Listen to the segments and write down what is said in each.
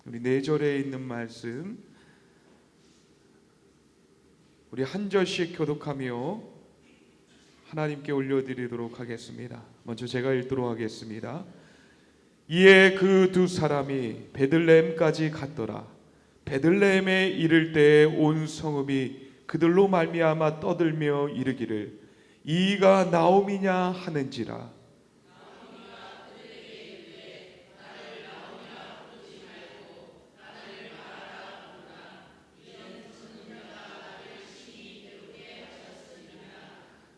우리 4절에 있는 말씀 우리 한 절씩 교독하며 하나님께 올려드리도록 하겠습니다. 먼저 제가 읽도록 하겠습니다. 이에 그 두 사람이 베들레헴까지 갔더라. 베들레헴에 이를 때에 온 성읍이 그들로 말미암아 떠들며 이르기를 이가 나옴이냐 하는지라.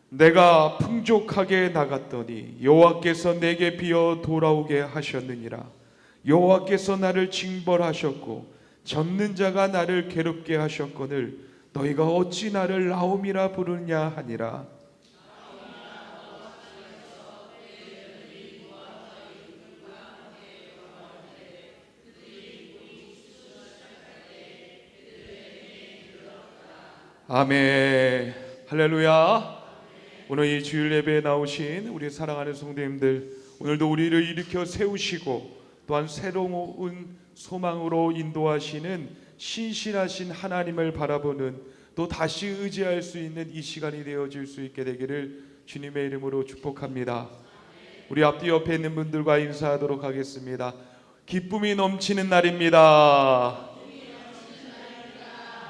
내가 풍족하게 나갔더니 여호와께서 내게 비어 돌아오게 하셨느니라. 여호와께서 나를 징벌하셨고 젖는 자가 나를 괴롭게 하셨거늘 너희가 어찌 나를 나옴이라 부르냐 하니라. 아멘. 할렐루야. 오늘 이 주일 예배에 나오신 우리 사랑하는 성도님들, 오늘도 우리를 일으켜 세우시고 또한 새로운 소망으로 인도하시는 신실하신 하나님을 바라보는, 또 다시 의지할 수 있는 이 시간이 되어질 수 있게 되기를 주님의 이름으로 축복합니다. 우리 앞뒤 옆에 있는 분들과 인사하도록 하겠습니다. 기쁨이 넘치는 날입니다.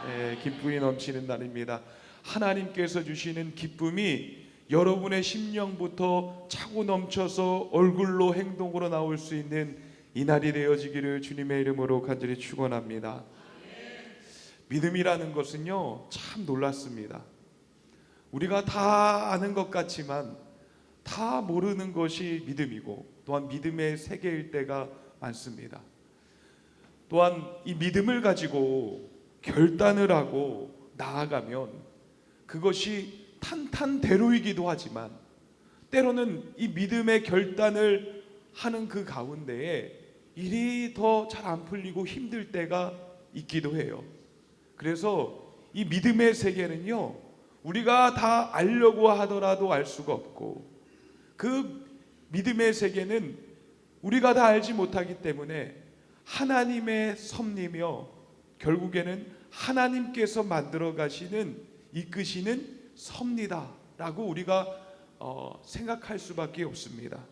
네, 기쁨이 넘치는 날입니다. 하나님께서 주시는 기쁨이 여러분의 심령부터 차고 넘쳐서 얼굴로 행동으로 나올 수 있는 이 날이 되어지기를 주님의 이름으로 간절히 축원합니다. 믿음이라는 것은요, 참 놀랐습니다. 우리가 다 아는 것 같지만 다 모르는 것이 믿음이고, 또한 믿음의 세계일 때가 많습니다. 또한 이 믿음을 가지고 결단을 하고 나아가면 그것이 탄탄대로이기도 하지만, 때로는 이 믿음의 결단을 하는 그 가운데에 일이 더 잘 안 풀리고 힘들 때가 있기도 해요. 그래서 이 믿음의 세계는요, 우리가 다 알려고 하더라도 알 수가 없고, 그 믿음의 세계는 우리가 다 알지 못하기 때문에 하나님의 섭리며 결국에는 하나님께서 만들어 가시는, 이끄시는 섭리다라고 우리가 생각할 수밖에 없습니다.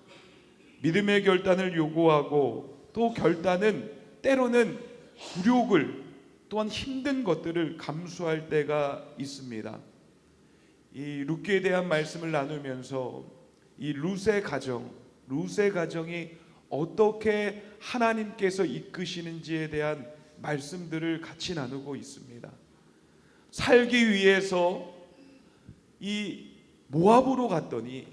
믿음의 결단을 요구하고, 또 결단은 때로는 굴욕을, 또한 힘든 것들을 감수할 때가 있습니다. 이 룻기에 대한 말씀을 나누면서 이 룻의 가정이 어떻게 하나님께서 이끄시는지에 대한 말씀들을 같이 나누고 있습니다. 살기 위해서 이 모압으로 갔더니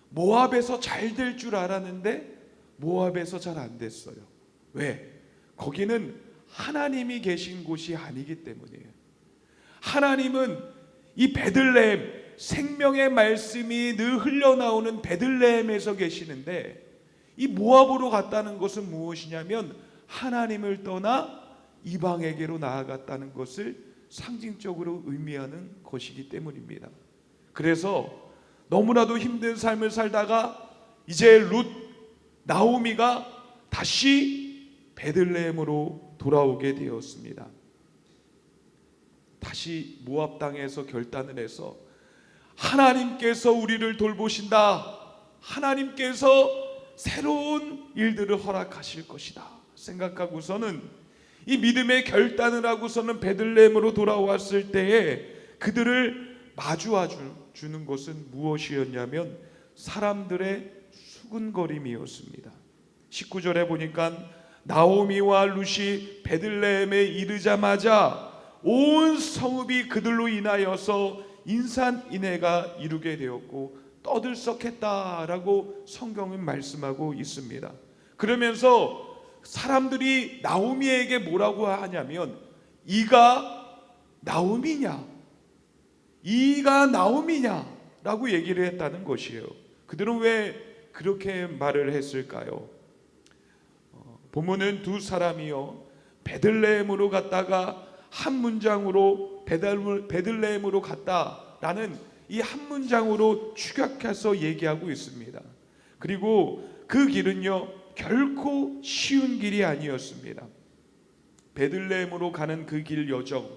모압에서 잘 될 줄 알았는데 모압에서 잘 안 됐어요. 왜? 거기는 하나님이 계신 곳이 아니기 때문이에요. 하나님은 이 베들레헴, 생명의 말씀이 늘 흘러나오는 베들레헴에서 계시는데, 이 모압으로 갔다는 것은 무엇이냐면 하나님을 떠나 이방에게로 나아갔다는 것을 상징적으로 의미하는 것이기 때문입니다. 그래서 너무나도 힘든 삶을 살다가 이제 룻, 나오미가 다시 베들레헴으로 돌아오게 되었습니다. 다시 모압 땅에서 결단을 해서 하나님께서 우리를 돌보신다, 하나님께서 새로운 일들을 허락하실 것이다 생각하고서는 이 믿음의 결단을 하고서는 베들레헴으로 돌아왔을 때에 그들을 마주해 주는 것은 무엇이었냐면 사람들의 수군거림이었습니다. 19절에 보니까 나오미와 룻이 베들레헴에 이르자마자 온 성읍이 그들로 인하여서 인산인해가 이루게 되었고 떠들썩했다라고 성경은 말씀하고 있습니다. 그러면서 사람들이 나오미에게 뭐라고 하냐면 이가 나오미냐 라고 얘기를 했다는 것이에요. 그들은 왜 그렇게 말을 했을까요? 본문은 두 사람이요 베들레헴으로 갔다가 한 문장으로 베들레헴으로 갔다라는 이 한 문장으로 축약해서 얘기하고 있습니다. 그리고 그 길은요 결코 쉬운 길이 아니었습니다. 베들레헴으로 가는 그 길 여정,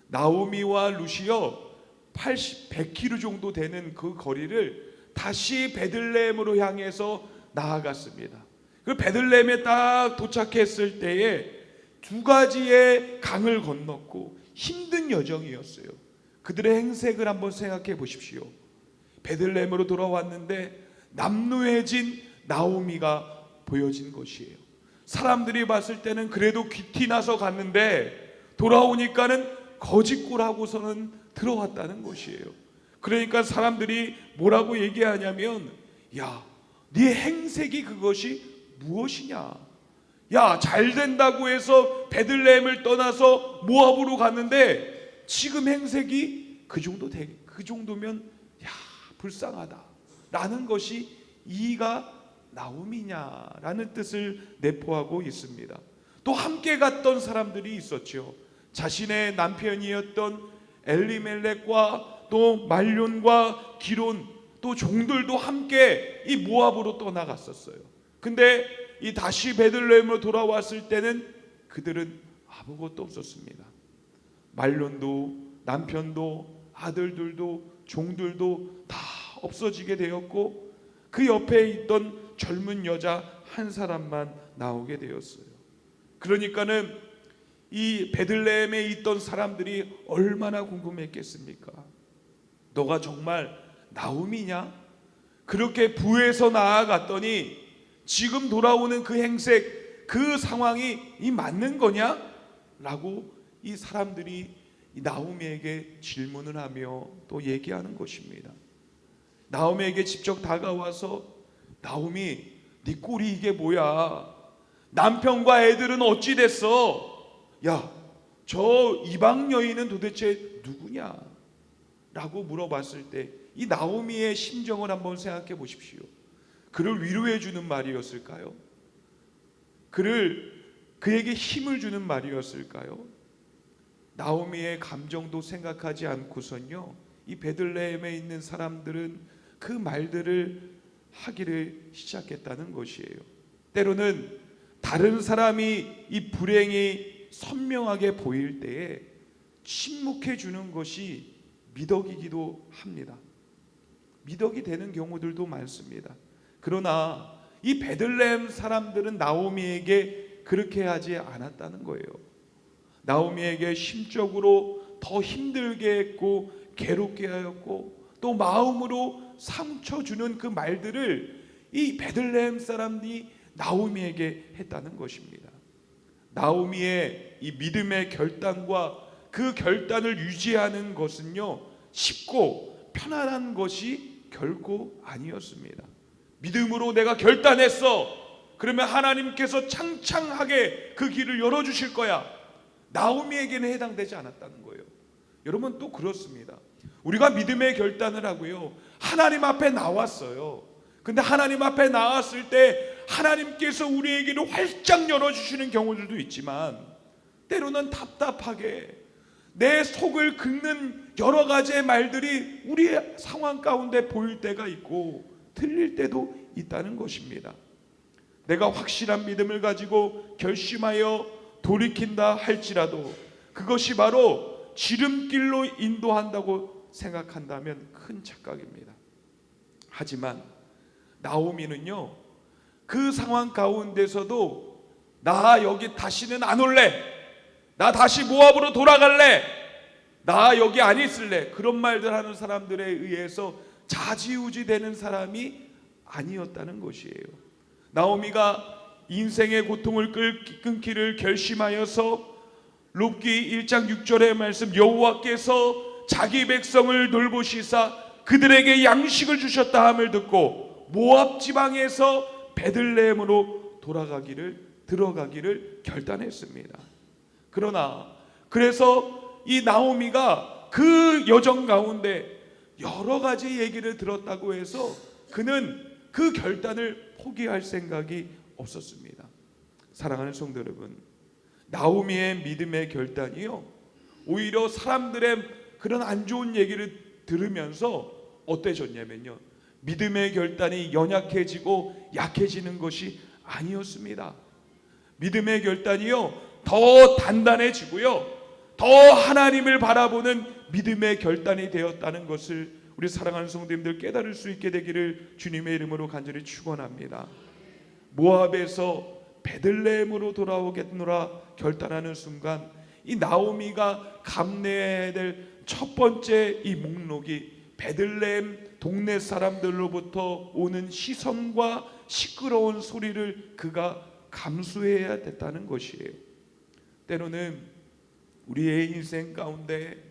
나오미와 루시여 100km 정도 되는 그 거리를 다시 베들레헴으로 향해서 나아갔습니다. 그 베들레헴에 딱 도착했을 때에 두 가지의 강을 건넜고 힘든 여정이었어요. 그들의 행색을 한번 생각해 보십시오. 베들레헴으로 돌아왔는데 남루해진 나오미가 보여진 것이에요. 사람들이 봤을 때는 그래도 귀티나서 갔는데 돌아오니까는 거짓골하고서는 들어왔다는 것이에요. 그러니까 사람들이 뭐라고 얘기하냐면, 야, 네 행색이 그것이 무엇이냐? 야, 잘 된다고 해서 베들레헴을 떠나서 모압으로 갔는데 지금 행색이 그 정도면 야, 불쌍하다 라는 것이 이가 나오미냐라는 뜻을 내포하고 있습니다. 또 함께 갔던 사람들이 있었죠. 자신의 남편이었던 엘리멜렉과 또 말론과 기론, 또 종들도 함께 이 모압으로 떠나갔었어요. 근데 이 다시 베들레헴으로 돌아왔을 때는 그들은 아무것도 없었습니다. 말론도 남편도 아들들도 종들도 다 없어지게 되었고, 그 옆에 있던 젊은 여자 한 사람만 나오게 되었어요. 그러니까는 이 베들레헴에 있던 사람들이 얼마나 궁금했겠습니까? 너가 정말 나오미냐? 그렇게 부에서 나아갔더니 지금 돌아오는 그 행색, 그 상황이 이 맞는 거냐? 라고 이 사람들이 이 나오미에게 질문을 하며 또 얘기하는 것입니다. 나오미에게 직접 다가와서, 나오미, 네 꼴이 이게 뭐야? 남편과 애들은 어찌 됐어? 야, 저 이방 여인은 도대체 누구냐? 라고 물어봤을 때 이 나오미의 심정을 한번 생각해 보십시오. 그를 위로해 주는 말이었을까요? 그에게 힘을 주는 말이었을까요? 나오미의 감정도 생각하지 않고선요, 이 베들레헴에 있는 사람들은 그 말들을 하기를 시작했다는 것이에요. 때로는 다른 사람이 이 불행이 선명하게 보일 때에 침묵해 주는 것이 미덕이기도 합니다. 미덕이 되는 경우들도 많습니다. 그러나 이 베들레헴 사람들은 나오미에게 그렇게 하지 않았다는 거예요. 나오미에게 심적으로 더 힘들게 했고 괴롭게 하였고 또 마음으로 상처 주는 그 말들을 이 베들레헴 사람이 나오미에게 했다는 것입니다. 나오미의 이 믿음의 결단과 그 결단을 유지하는 것은요, 쉽고 편안한 것이 결코 아니었습니다. 믿음으로 내가 결단했어, 그러면 하나님께서 창창하게 그 길을 열어주실 거야, 나오미에게는 해당되지 않았다는 거예요. 여러분, 또 그렇습니다. 우리가 믿음의 결단을 하고요, 하나님 앞에 나왔어요. 근데 하나님 앞에 나왔을 때 하나님께서 우리에게는 활짝 열어주시는 경우들도 있지만, 때로는 답답하게 내 속을 긁는 여러 가지의 말들이 우리의 상황 가운데 보일 때가 있고 틀릴 때도 있다는 것입니다. 내가 확실한 믿음을 가지고 결심하여 돌이킨다 할지라도 그것이 바로 지름길로 인도한다고 생각한다면 큰 착각입니다. 하지만 나오미는요, 그 상황 가운데서도 나 여기 다시는 안 올래, 나 다시 모압으로 돌아갈래, 나 여기 안 있을래, 그런 말들 하는 사람들에 의해서 좌지우지 되는 사람이 아니었다는 것이에요. 나오미가 인생의 고통을 끊기를 결심하여서 욥기 1장 6절의 말씀, 여호와께서 자기 백성을 돌보시사 그들에게 양식을 주셨다 함을 듣고 모압 지방에서 베들레헴으로 들어가기를 결단했습니다. 그래서 이 나오미가 그 여정 가운데 여러 가지 얘기를 들었다고 해서 그는 그 결단을 포기할 생각이 없었습니다. 사랑하는 성도 여러분, 나오미의 믿음의 결단이요, 오히려 사람들의 그런 안 좋은 얘기를 들으면서 어때졌냐면요, 믿음의 결단이 연약해지고 약해지는 것이 아니었습니다. 믿음의 결단이요, 더 더 단단해지고요, 더 하나님을 바라보는 믿음의 결단이 되었다는 것을 우리 사랑하는 성도님들 깨달을 수 있게 되기를 주님의 이름으로 간절히 축원합니다. 모압에서 베들레헴으로 돌아오겠노라 결단하는 순간, 이 나오미가 감내해야 될 첫 번째 이 목록이 베들레헴 동네 사람들로부터 오는 시선과 시끄러운 소리를 그가 감수해야 됐다는 것이에요. 때로는 우리의 인생 가운데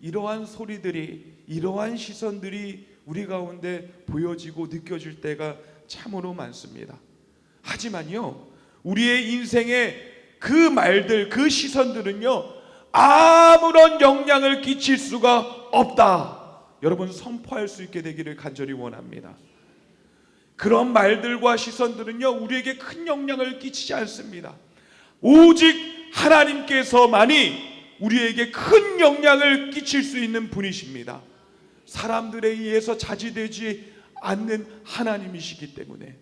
이러한 소리들이, 이러한 시선들이 우리 가운데 보여지고 느껴질 때가 참으로 많습니다. 하지만요, 우리의 인생에 그 말들, 그 시선들은요, 아무런 영향을 끼칠 수가 없다. 여러분 선포할 수 있게 되기를 간절히 원합니다. 그런 말들과 시선들은요, 우리에게 큰 영향을 끼치지 않습니다. 오직 하나님께서만이 우리에게 큰 영향을 끼칠 수 있는 분이십니다. 사람들에 의해서 자지되지 않는 하나님이시기 때문에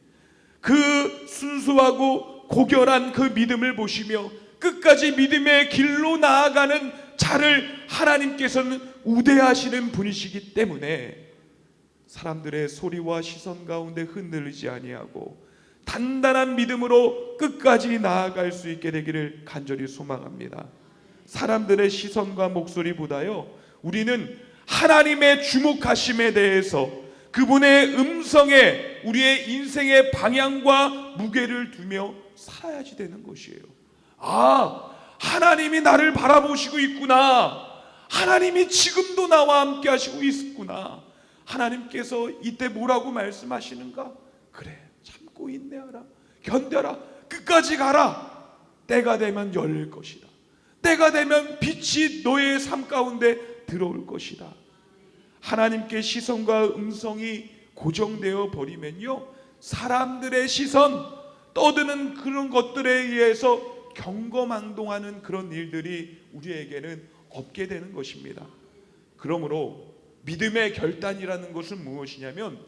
그 순수하고 고결한 그 믿음을 보시며 끝까지 믿음의 길로 나아가는 자를 하나님께서는 우대하시는 분이시기 때문에 사람들의 소리와 시선 가운데 흔들리지 아니하고 단단한 믿음으로 끝까지 나아갈 수 있게 되기를 간절히 소망합니다. 사람들의 시선과 목소리보다요, 우리는 하나님의 주목하심에 대해서, 그분의 음성에 우리의 인생의 방향과 무게를 두며 살아야지 되는 것이에요. 아, 하나님이 나를 바라보시고 있구나. 하나님이 지금도 나와 함께 하시고 있구나. 하나님께서 이때 뭐라고 말씀하시는가? 그래, 참고 인내하라, 견뎌라, 끝까지 가라. 때가 되면 열릴 것이다. 때가 되면 빛이 너의 삶 가운데 들어올 것이다. 하나님께 시선과 음성이 고정되어 버리면요, 사람들의 시선, 떠드는 그런 것들에 의해서 경거망동하는 그런 일들이 우리에게는 없게 되는 것입니다. 그러므로 믿음의 결단이라는 것은 무엇이냐면,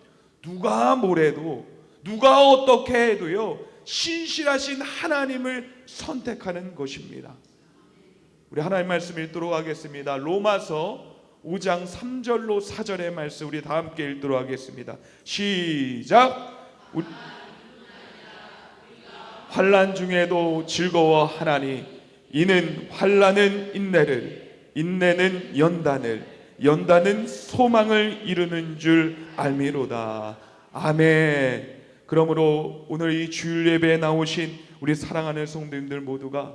누가 뭐래도, 누가 어떻게 해도요, 신실하신 하나님을 선택하는 것입니다. 우리 하나님 말씀 읽도록 하겠습니다. 로마서 5장 3절로 4절의 말씀 우리 다 함께 읽도록 하겠습니다. 시작. 환난 중에도 즐거워하나니 이는 환난은 인내를, 인내는 연단을, 연단은 소망을 이루는 줄 알미로다. 아멘. 그러므로 오늘 이 주일 예배에 나오신 우리 사랑하는 성도님들 모두가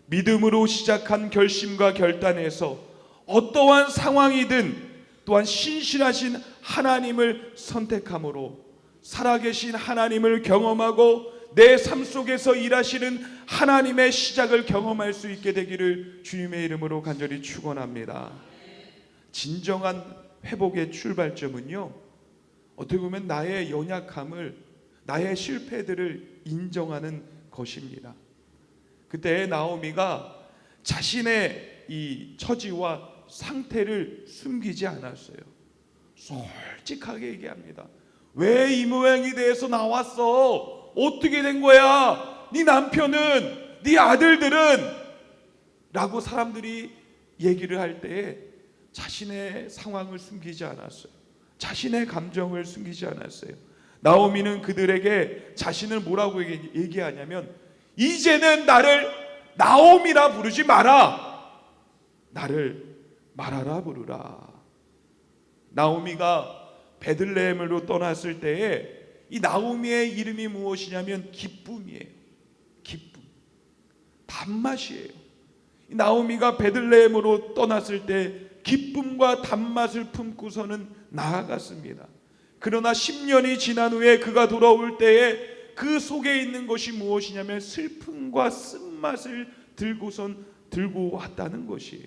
믿음으로 시작한 결심과 결단에서 어떠한 상황이든 또한 신실하신 하나님을 선택함으로 살아계신 하나님을 경험하고 내 삶 속에서 일하시는 하나님의 시작을 경험할 수 있게 되기를 주님의 이름으로 간절히 축원합니다. 진정한 회복의 출발점은요, 어떻게 보면 나의 연약함을, 나의 실패들을 인정하는 것입니다. 그때 나오미가 자신의 이 처지와 상태를 숨기지 않았어요. 솔직하게 얘기합니다. 왜 이 모양이 돼서 나왔어? 어떻게 된 거야? 네 남편은, 네 아들들은? 라고 사람들이 얘기를 할 때에 자신의 상황을 숨기지 않았어요. 자신의 감정을 숨기지 않았어요. 나오미는 그들에게 자신을 뭐라고 얘기하냐면, 이제는 나를 나오미라 부르지 마라. 나를 마라라 부르라. 나오미가 베들레헴으로 떠났을 때에 이 나오미의 이름이 무엇이냐면 기쁨이에요. 기쁨, 단맛이에요. 나오미가 베들레헴으로 떠났을 때 기쁨과 단맛을 품고서는 나아갔습니다. 그러나 10년이 지난 후에 그가 돌아올 때에 그 속에 있는 것이 무엇이냐면 슬픔과 쓴맛을 들고 왔다는 것이에요.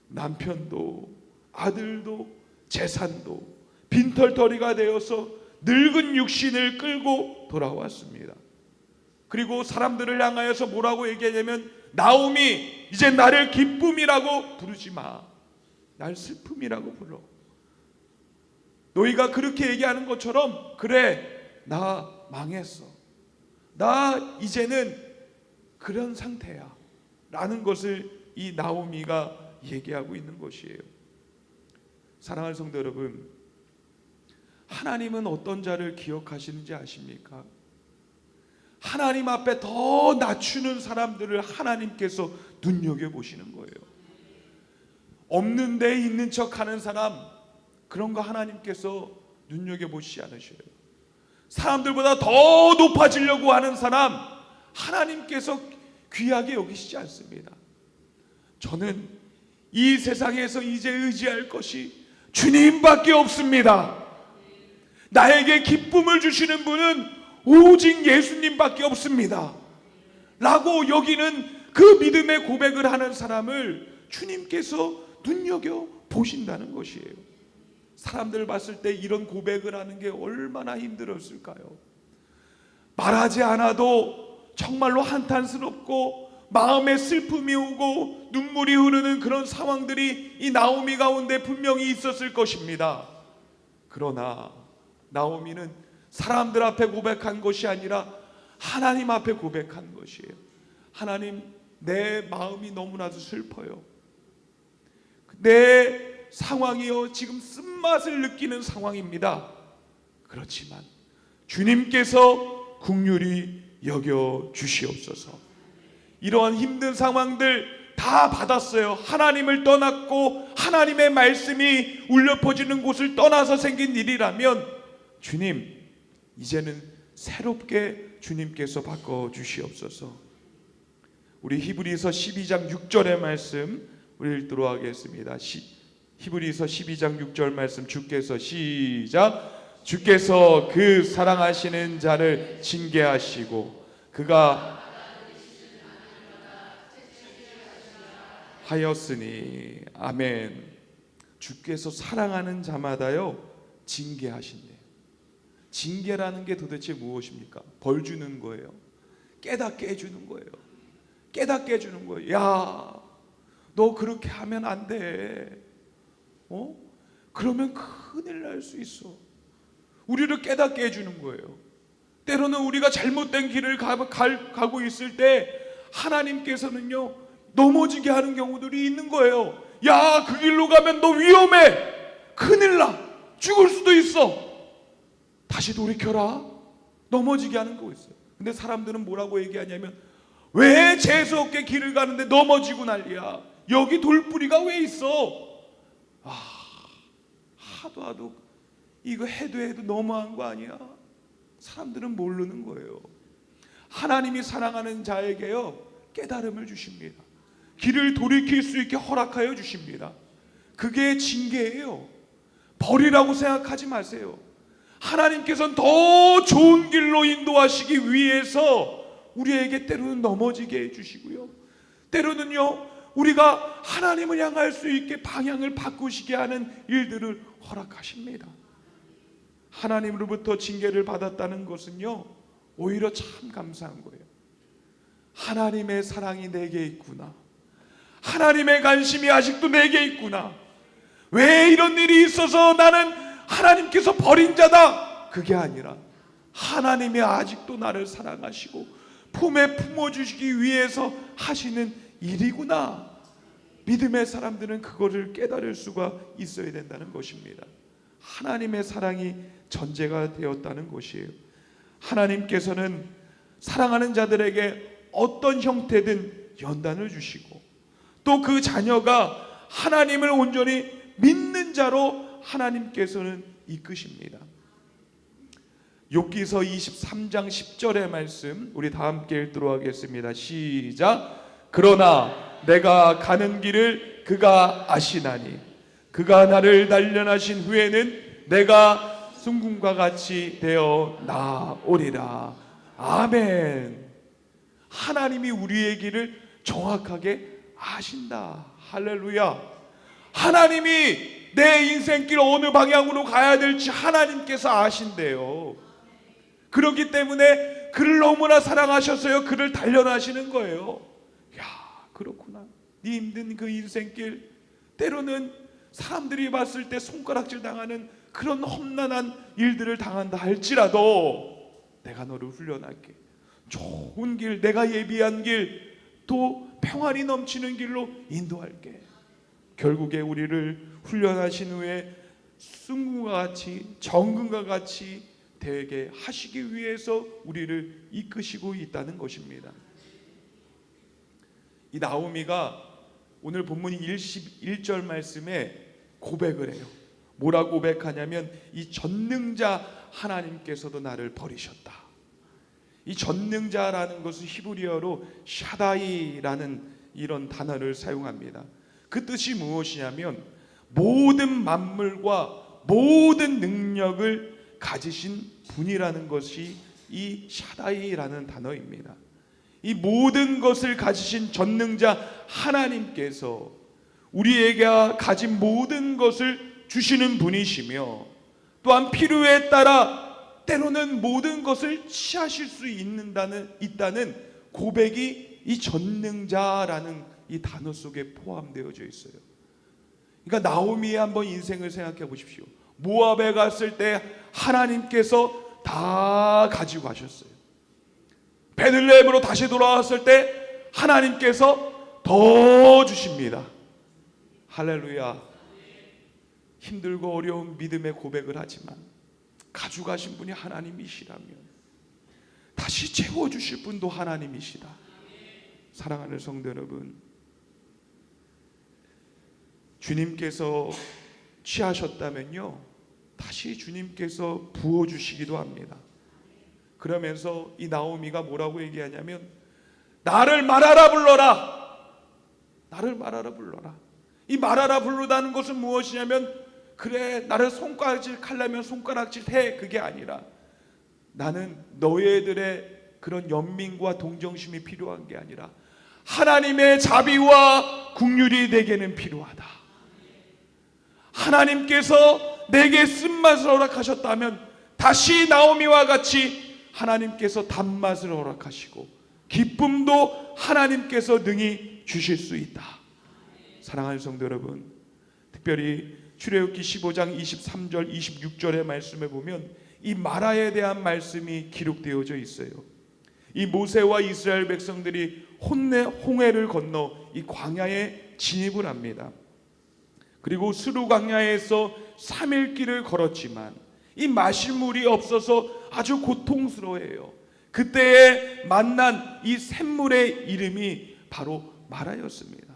남편도 아들도 재산도 빈털터리가 되어서 늙은 육신을 끌고 돌아왔습니다. 그리고 사람들을 향하여서 뭐라고 얘기하냐면, 나오미, 이제 나를 기쁨이라고 부르지 마. 날 슬픔이라고 불러. 너희가 그렇게 얘기하는 것처럼, 그래, 나 망했어. 나 이제는 그런 상태야. 라는 것을 이 나오미가 얘기하고 있는 것이에요. 사랑하는 성도 여러분, 하나님은 어떤 자를 기억하시는지 아십니까? 하나님 앞에 더 낮추는 사람들을 하나님께서 눈여겨보시는 거예요. 없는 데 있는 척하는 사람, 그런 거 하나님께서 눈여겨보시지 않으셔요. 사람들보다 더 높아지려고 하는 사람, 하나님께서 귀하게 여기시지 않습니다. 저는 이 세상에서 이제 의지할 것이 주님밖에 없습니다. 나에게 기쁨을 주시는 분은 오직 예수님밖에 없습니다 라고 여기는 그 믿음의 고백을 하는 사람을 주님께서 눈여겨보신다는 것이에요. 사람들 봤을 때 이런 고백을 하는 게 얼마나 힘들었을까요? 말하지 않아도 정말로 한탄스럽고 마음에 슬픔이 오고 눈물이 흐르는 그런 상황들이 이 나오미 가운데 분명히 있었을 것입니다. 그러나 나오미는 사람들 앞에 고백한 것이 아니라 하나님 앞에 고백한 것이에요. 하나님, 내 마음이 너무나도 슬퍼요. 내 상황이요, 지금 쓴맛을 느끼는 상황입니다. 그렇지만 주님께서 긍휼히 여겨 주시옵소서. 이러한 힘든 상황들 다 받았어요. 하나님을 떠났고 하나님의 말씀이 울려 퍼지는 곳을 떠나서 생긴 일이라면 주님, 이제는 새롭게 주님께서 바꿔주시옵소서. 우리 히브리서 12장 6절의 말씀 우리 읽도록 하겠습니다. 히브리서 12장 6절 말씀 주께서 시작. 주께서 그 사랑하시는 자를 징계하시고 그가 하였으니. 아멘. 주께서 사랑하는 자마다요 징계하신대요. 징계라는 게 도대체 무엇입니까? 벌 주는 거예요. 깨닫게 해주는 거예요. 깨닫게 해주는 거예요. 야, 너 그렇게 하면 안 돼. 그러면 큰일 날 수 있어. 우리를 깨닫게 해주는 거예요. 때로는 우리가 잘못된 길을 가고 있을 때 하나님께서는요 넘어지게 하는 경우들이 있는 거예요. 야, 그 길로 가면 너 위험해. 큰일 나. 죽을 수도 있어. 다시 돌이켜라. 넘어지게 하는 거 있어요. 근데 사람들은 뭐라고 얘기하냐면, 왜 재수없게 길을 가는데 넘어지고 난리야. 여기 돌뿌리가 왜 있어. 하도 이거 해도 너무한 거 아니야. 사람들은 모르는 거예요. 하나님이 사랑하는 자에게요 깨달음을 주십니다. 길을 돌이킬 수 있게 허락하여 주십니다. 그게 징계예요. 벌이라고 생각하지 마세요. 하나님께서는 더 좋은 길로 인도하시기 위해서 우리에게 때로는 넘어지게 해주시고요, 때로는요 우리가 하나님을 향할 수 있게 방향을 바꾸시게 하는 일들을 허락하십니다. 하나님으로부터 징계를 받았다는 것은요 오히려 참 감사한 거예요. 하나님의 사랑이 내게 있구나. 하나님의 관심이 아직도 내게 있구나. 왜 이런 일이 있어서 나는 하나님께서 버린 자다. 그게 아니라 하나님이 아직도 나를 사랑하시고 품에 품어주시기 위해서 하시는 일이구나. 믿음의 사람들은 그거를 깨달을 수가 있어야 된다는 것입니다. 하나님의 사랑이 전제가 되었다는 것이에요. 하나님께서는 사랑하는 자들에게 어떤 형태든 연단을 주시고 또 그 자녀가 하나님을 온전히 믿는 자로 하나님께서는 이끄십니다. 욥기서 23장 10절의 말씀 우리 다 함께 읽도록 하겠습니다. 시작. 그러나 내가 가는 길을 그가 아시나니 그가 나를 단련하신 후에는 내가 순금과 같이 되어 나오리라. 아멘. 하나님이 우리의 길을 정확하게 아신다. 할렐루야. 하나님이 내 인생길 어느 방향으로 가야 될지 하나님께서 아신대요. 그렇기 때문에 그를 너무나 사랑하셔서요 그를 단련하시는 거예요. 야, 그렇구나. 네 힘든 그 인생길, 때로는 사람들이 봤을 때 손가락질 당하는 그런 험난한 일들을 당한다 할지라도 내가 너를 훈련할게. 좋은 길, 내가 예비한 길, 또 평안이 넘치는 길로 인도할게. 결국에 우리를 훈련하신 후에 승군과 같이 정금과 같이 되게 하시기 위해서 우리를 이끄시고 있다는 것입니다. 이 나오미가 오늘 본문 1절 말씀에 고백을 해요. 뭐라고 고백하냐면 이 전능자 하나님께서도 나를 버리셨다. 이 전능자라는 것은 히브리어로 샤다이라는 이런 단어를 사용합니다. 그 뜻이 무엇이냐면 모든 만물과 모든 능력을 가지신 분이라는 것이 이 샤다이라는 단어입니다. 이 모든 것을 가지신 전능자 하나님께서 우리에게 가진 모든 것을 주시는 분이시며 또한 필요에 따라 때로는 모든 것을 취하실 수 있다는 고백이 이 전능자라는 이 단어 속에 포함되어져 있어요. 그러니까 나오미의 한번 인생을 생각해 보십시오. 모압에 갔을 때 하나님께서 다 가지고 가셨어요. 베들레헴으로 다시 돌아왔을 때 하나님께서 더 주십니다. 할렐루야. 힘들고 어려운 믿음의 고백을 하지만 가져가신 분이 하나님이시라면 다시 채워주실 분도 하나님이시다. 사랑하는 성도 여러분, 주님께서 취하셨다면요 다시 주님께서 부어주시기도 합니다. 그러면서 이 나오미가 뭐라고 얘기하냐면 나를 말하라 불러라. 나를 말하라 불러라. 이 말하라 부르다는 것은 무엇이냐면 그래 나를 손가락질 하려면 손가락질 해, 그게 아니라 나는 너희들의 그런 연민과 동정심이 필요한 게 아니라 하나님의 자비와 긍휼이 내게는 필요하다. 하나님께서 내게 쓴맛을 허락하셨다면 다시 나오미와 같이 하나님께서 단맛을 허락하시고 기쁨도 하나님께서 능히 주실 수 있다. 사랑하는 성도 여러분, 특별히 출애굽기 15장 23절 26절의 말씀에 보면 이 마라에 대한 말씀이 기록되어져 있어요. 이 모세와 이스라엘 백성들이 홍해를 건너 이 광야에 진입을 합니다. 그리고 스루 광야에서 3일 길을 걸었지만 이 마실 물이 없어서 아주 고통스러워해요. 그때에 만난 이 샘물의 이름이 바로 마라였습니다.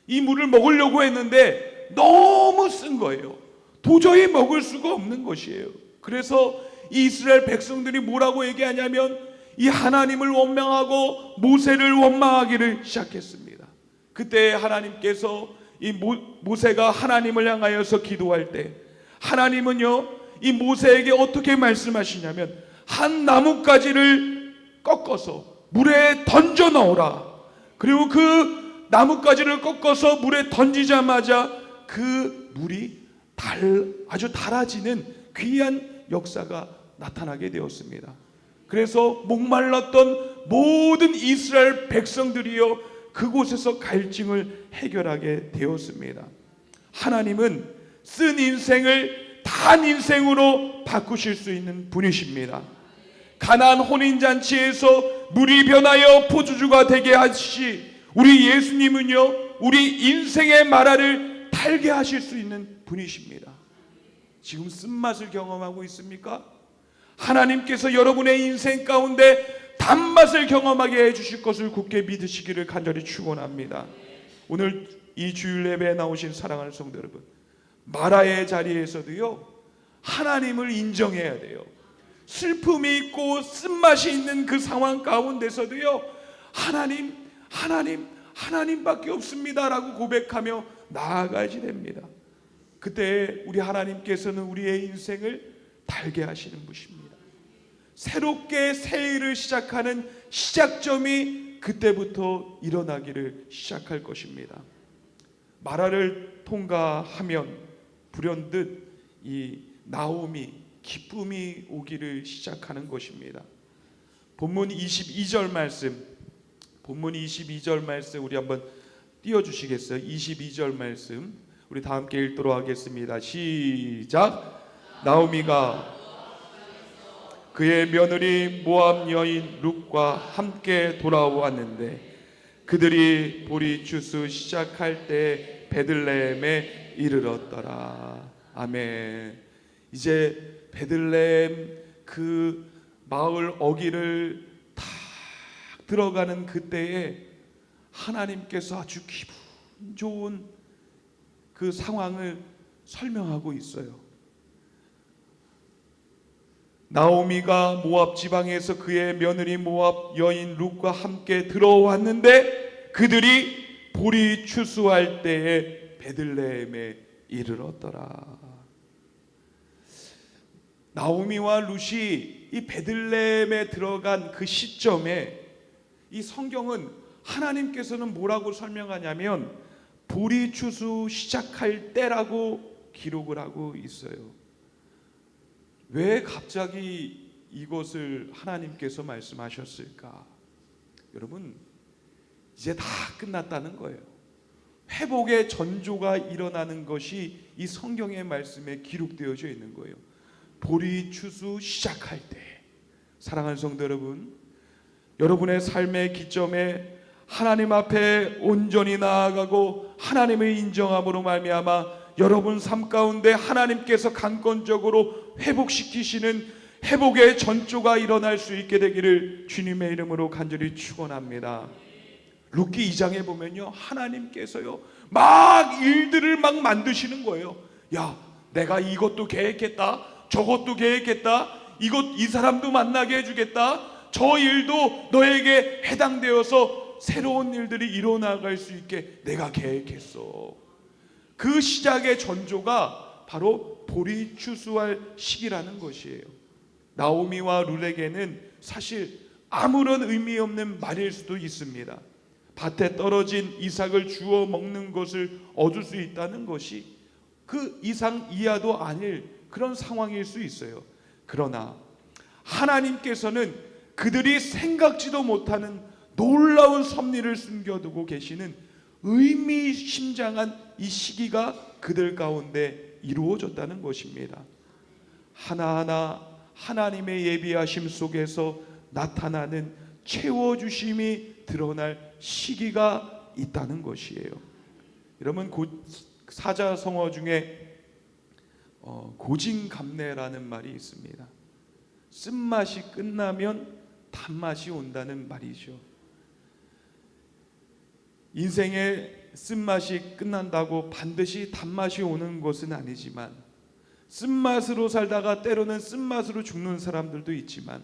이 물을 먹으려고 했는데 너무 쓴 거예요. 도저히 먹을 수가 없는 것이에요. 그래서 이 이스라엘 백성들이 뭐라고 얘기하냐면 이 하나님을 원망하고 모세를 원망하기를 시작했습니다. 그때 하나님께서 이 모세가 하나님을 향하여서 기도할 때 하나님은요 이 모세에게 어떻게 말씀하시냐면 한 나뭇가지를 꺾어서 물에 던져 넣어라. 그리고 그 나뭇가지를 꺾어서 물에 던지자마자 그 물이 아주 달아지는 귀한 역사가 나타나게 되었습니다. 그래서 목말랐던 모든 이스라엘 백성들이요 그곳에서 갈증을 해결하게 되었습니다. 하나님은 쓴 인생을 단 인생으로 바꾸실 수 있는 분이십니다. 가나안 혼인잔치에서 물이 변하여 포도주가 되게 하시지 우리 예수님은요 우리 인생의 마라를 달게 하실 수 있는 분이십니다. 지금 쓴맛을 경험하고 있습니까? 하나님께서 여러분의 인생 가운데 단맛을 경험하게 해주실 것을 굳게 믿으시기를 간절히 축원합니다. 오늘 이 주일 예배에 나오신 사랑하는 성도 여러분, 마라의 자리에서도요 하나님을 인정해야 돼요. 슬픔이 있고 쓴맛이 있는 그 상황 가운데서도요 하나님밖에 없습니다라고 고백하며 나아가야지 됩니다. 그때 우리 하나님께서는 우리의 인생을 달게 하시는 분이십니다. 새롭게 새 일을 시작하는 시작점이 그때부터 일어나기를 시작할 것입니다. 마라를 통과하면 불현듯 이 나오미 기쁨이 오기를 시작하는 것입니다. 본문 22절 말씀 우리 한번 띄워주시겠어요? 22절 말씀 우리 다 함께 읽도록 하겠습니다. 시작. 나오미가 그의 며느리 모압 여인 룻과 함께 돌아왔는데 그들이 보리 추수 시작할 때 베들레헴에 이르렀더라. 아멘. 이제 베들레헴 그 마을 어귀를 탁 들어가는 그때에 하나님께서 아주 기분 좋은 그 상황을 설명하고 있어요. 나오미가 모압 지방에서 그의 며느리 모압 여인 룻과 함께 들어왔는데 그들이 보리 추수할 때에 베들레헴에 이르렀더라. 나오미와 룻이 이 베들레헴에 들어간 그 시점에 이 성경은 하나님께서는 뭐라고 설명하냐면 보리 추수 시작할 때라고 기록을 하고 있어요. 왜 갑자기 이것을 하나님께서 말씀하셨을까? 여러분, 이제 다 끝났다는 거예요. 회복의 전조가 일어나는 것이 이 성경의 말씀에 기록되어져 있는 거예요. 보리 추수 시작할 때, 사랑하는 성도 여러분, 여러분의 삶의 기점에 하나님 앞에 온전히 나아가고 하나님의 인정함으로 말미암아 여러분 삶 가운데 하나님께서 강권적으로 회복시키시는 회복의 전조가 일어날 수 있게 되기를 주님의 이름으로 간절히 축원합니다. 룻기 2장에 보면요, 하나님께서요 막 일들을 막 만드시는 거예요. 야, 내가 이것도 계획했다, 저것도 계획했다, 이 사람도 만나게 해주겠다, 저 일도 너에게 해당되어서 새로운 일들이 일어나갈 수 있게 내가 계획했어. 그 시작의 전조가 바로 보리 추수할 시기라는 것이에요. 나오미와 룻에게는 사실 아무런 의미 없는 말일 수도 있습니다. 밭에 떨어진 이삭을 주워 먹는 것을 얻을 수 있다는 것이 그 이상 이하도 아닐 그런 상황일 수 있어요. 그러나 하나님께서는 그들이 생각지도 못하는 놀라운 섭리를 숨겨두고 계시는 의미심장한 이 시기가 그들 가운데 이루어졌다는 것입니다. 하나하나 하나님의 예비하심 속에서 나타나는 채워주심이 드러날 시기가 있다는 것이에요. 여러분, 사자성어 중에 고진감래라는 말이 있습니다. 쓴맛이 끝나면 단맛이 온다는 말이죠. 인생의 쓴맛이 끝난다고 반드시 단맛이 오는 것은 아니지만, 쓴맛으로 살다가 때로는 쓴맛으로 죽는 사람들도 있지만,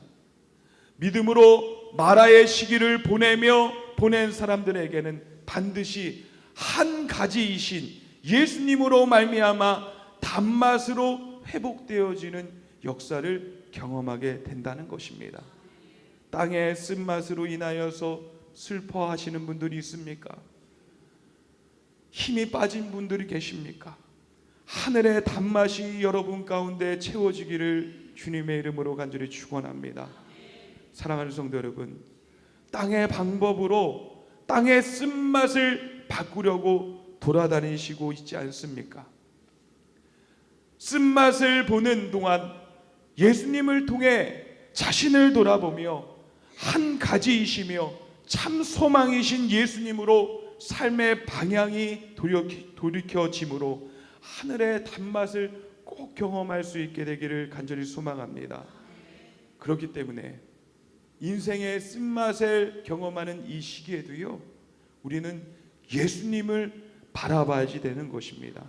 믿음으로 마라의 시기를 보낸 사람들에게는 반드시 한 가지이신 예수님으로 말미암아 단맛으로 회복되어지는 역사를 경험하게 된다는 것입니다. 땅의 쓴맛으로 인하여서 슬퍼하시는 분들이 있습니까? 힘이 빠진 분들이 계십니까? 하늘의 단맛이 여러분 가운데 채워지기를 주님의 이름으로 간절히 축원합니다. 사랑하는 성도 여러분, 땅의 방법으로 땅의 쓴맛을 바꾸려고 돌아다니시고 있지 않습니까? 쓴맛을 보는 동안 예수님을 통해 자신을 돌아보며 한 가지이시며 참 소망이신 예수님으로 삶의 방향이 돌이켜짐으로 하늘의 단맛을 꼭 경험할 수 있게 되기를 간절히 소망합니다. 그렇기 때문에 인생의 쓴맛을 경험하는 이 시기에도요, 우리는 예수님을 바라봐야지 되는 것입니다.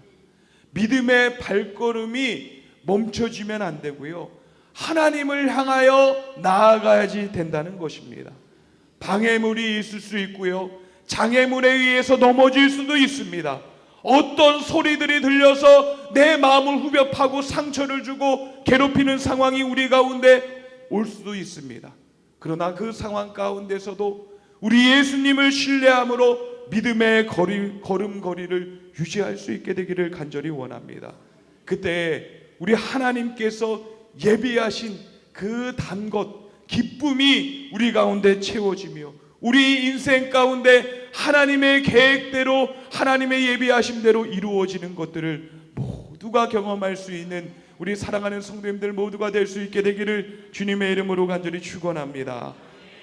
믿음의 발걸음이 멈춰지면 안 되고요, 하나님을 향하여 나아가야지 된다는 것입니다. 방해물이 있을 수 있고요, 장애물에 의해서 넘어질 수도 있습니다. 어떤 소리들이 들려서 내 마음을 후벼 파고 상처를 주고 괴롭히는 상황이 우리 가운데 올 수도 있습니다. 그러나 그 상황 가운데서도 우리 예수님을 신뢰함으로 믿음의 걸음걸이를 유지할 수 있게 되기를 간절히 원합니다. 그때 우리 하나님께서 예비하신 그 단 것, 기쁨이 우리 가운데 채워지며 우리 인생 가운데 하나님의 계획대로 하나님의 예비하심대로 이루어지는 것들을 모두가 경험할 수 있는 우리 사랑하는 성도님들 모두가 될 수 있게 되기를 주님의 이름으로 간절히 축원합니다.